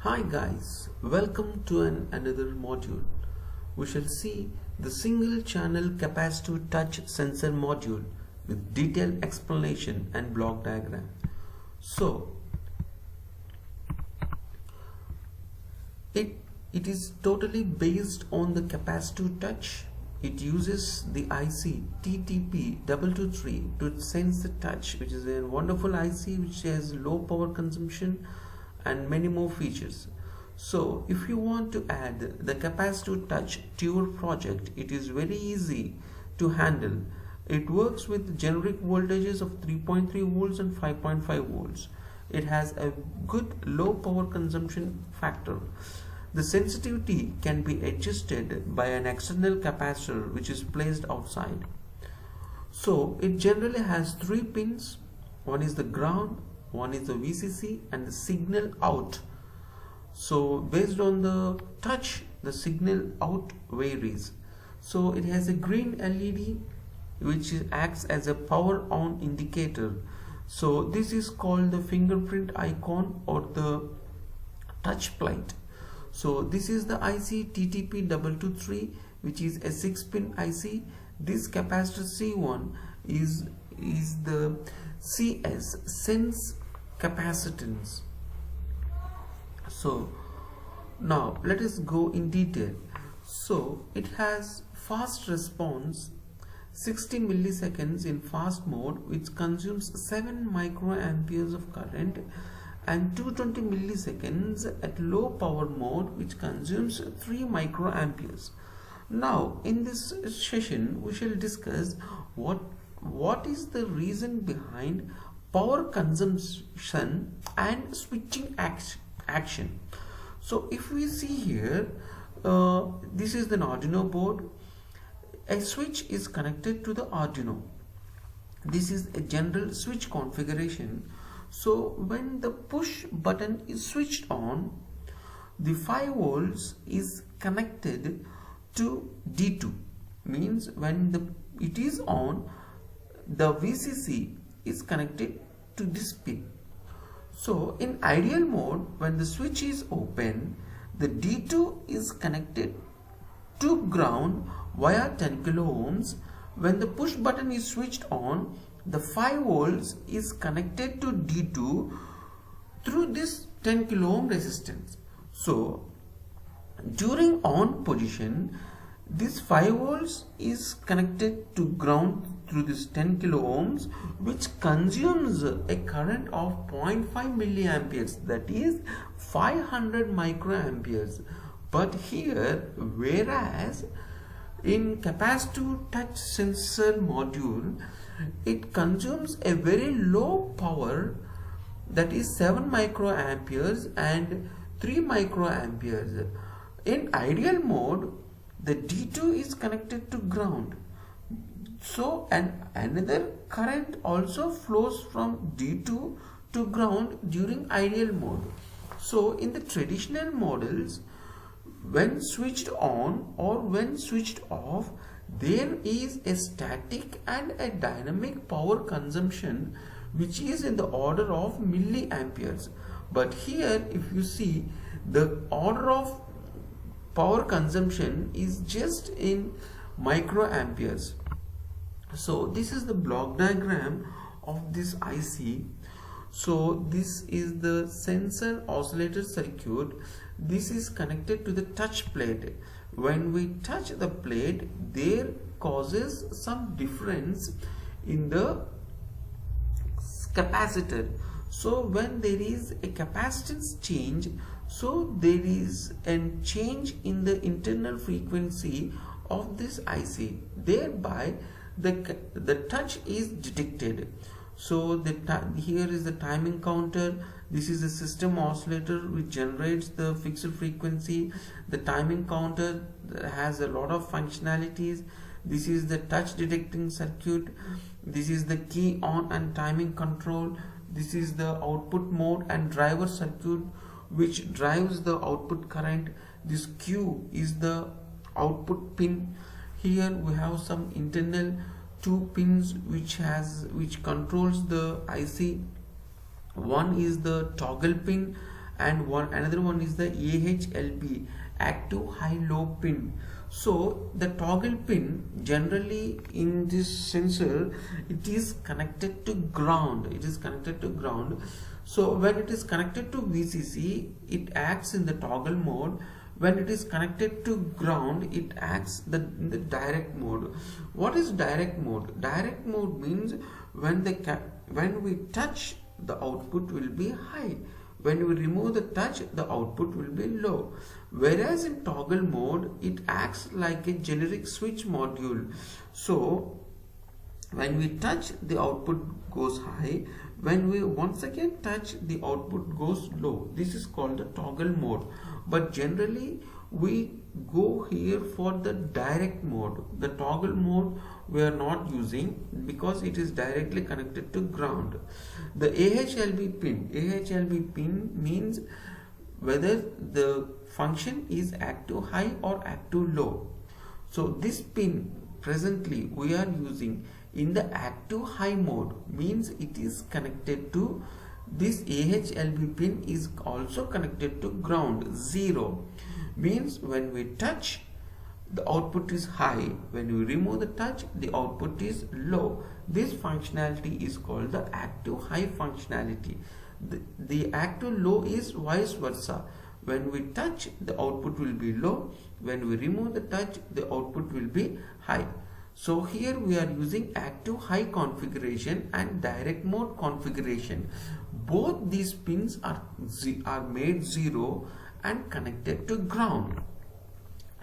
Hi guys, welcome to another module. We shall see the single channel capacitive touch sensor module with detailed explanation and block diagram. So it is totally based on the capacitive touch. It uses the IC TTP223 to sense the touch, which is a wonderful IC which has low power consumption and many more features. So if you want to add the capacitive touch to your project, it is very easy to handle. It works with generic voltages of 3.3 volts and 5.5 volts. It has a good low power consumption factor. The sensitivity can be adjusted by an external capacitor which is placed outside. So it generally has three pins. One is the ground, one is the VCC, and the signal out. So based on the touch, the signal out varies. So it has a green LED which acts as a power on indicator. So this is called the fingerprint icon or the touch plate. So this is the IC TTP223, which is a 6-pin IC. This capacitor C1 is the CS, sense capacitance. So now let us go in detail. So it has fast response, 60 milliseconds in fast mode, which consumes 7 microamperes of current, and 220 milliseconds at low power mode, which consumes 3 microamperes. Now in this session we shall discuss what is the reason behind power consumption and switching action. So if we see here, this is the Arduino board. A switch is connected to the Arduino. This is a general switch configuration. So when the push button is switched on, the 5 volts is connected to D2. Means when it is on, the VCC is connected to this pin. So in ideal mode, when the switch is open, the D2 is connected to ground via 10 kilo ohms. When the push button is switched on, the 5 volts is connected to D2 through this 10 kilo ohm resistance. So during on position, this 5 volts is connected to ground through this 10 kilo ohms, which consumes a current of 0.5 milliamperes, that is 500 microamperes. But here, whereas in capacitive touch sensor module, it consumes a very low power, that is 7 microamperes and 3 microamperes. In ideal mode, the D2 is connected to ground. So another current also flows from D2 to ground during ideal mode. So in the traditional models, when switched on or when switched off, there is a static and a dynamic power consumption which is in the order of milliamperes. But here if you see, the order of power consumption is just in microamperes. So this is the block diagram of this IC. So this is the sensor oscillator circuit. This is connected to the touch plate. When we touch the plate, there causes some difference in the capacitor. So when there is a capacitance change, so there is a change in the internal frequency of this IC. Thereby the touch is detected. So here is the timing counter. This is the system oscillator which generates the fixed frequency. The timing counter has a lot of functionalities. This is the touch detecting circuit. This is the key on and timing control. This is the output mode and driver circuit which drives the output current. This Q is the output pin. Here we have some internal 2 pins which controls the IC. One is the toggle pin and another one is the AHLP, active high low pin. So the toggle pin, generally in this sensor, it is connected to ground. It is connected to ground. So when it is connected to VCC, it acts in the toggle mode. When it is connected to ground, it acts in the direct mode. What is direct mode? Direct mode means when we touch, the output will be high. When we remove the touch, the output will be low. Whereas in toggle mode, it acts like a generic switch module. So when we touch, the output goes high. When we once again touch, the output goes low. This is called the toggle mode. But generally, we go here for the direct mode. The toggle mode we are not using because it is directly connected to ground. The AHLB pin means whether the function is active high or active low. So this pin presently we are using in the active high mode, means it is connected to this AHLB pin is also connected to ground. 0 means when we touch, the output is high. When we remove the touch, the output is low. This functionality is called the active high functionality. The active low is vice versa. When we touch, the output will be low. When we remove the touch, the output will be high. So here we are using active high configuration and direct mode configuration. Both these pins are made 0 and connected to ground.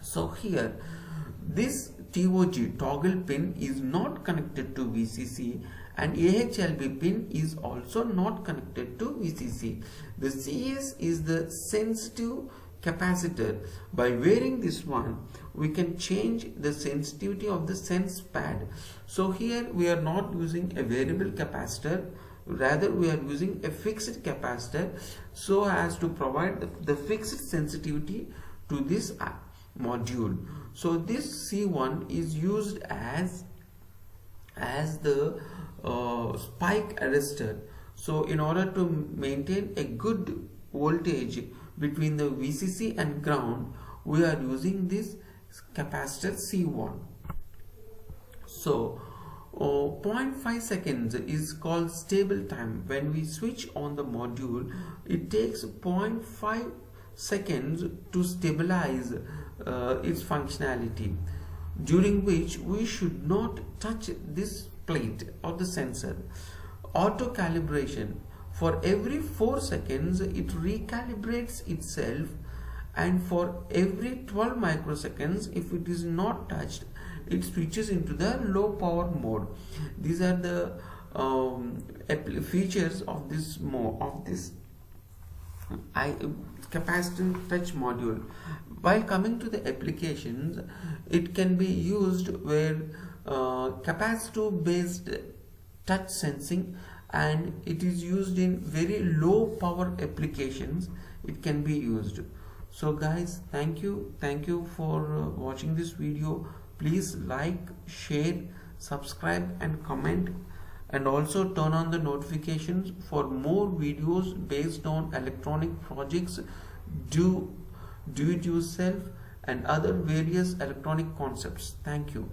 So here this TOG toggle pin is not connected to VCC, and AHLB pin is also not connected to VCC. The CS is the sensitive capacitor. By wearing this one, we can change the sensitivity of the sense pad. So here we are not using a variable capacitor, rather we are using a fixed capacitor so as to provide the fixed sensitivity to this module. So this C1 is used as the spike arrestor. So in order to maintain a good voltage between the VCC and ground, we are using this capacitor C1. So 0.5 seconds is called stable time. When we switch on the module, it takes 0.5 seconds to stabilize its functionality, during which we should not touch this plate or the sensor. Auto calibration: for every 4 seconds it recalibrates itself, and for every 12 microseconds, if it is not touched, it switches into the low power mode. These are the features of this capacitive touch module. While coming to the applications, it can be used where capacitive based touch sensing, and it is used in very low power applications. It can be used. So guys, thank you for watching this video. Please like, share, subscribe and comment, and also turn on the notifications for more videos based on electronic projects, do it yourself and other various electronic concepts. Thank you.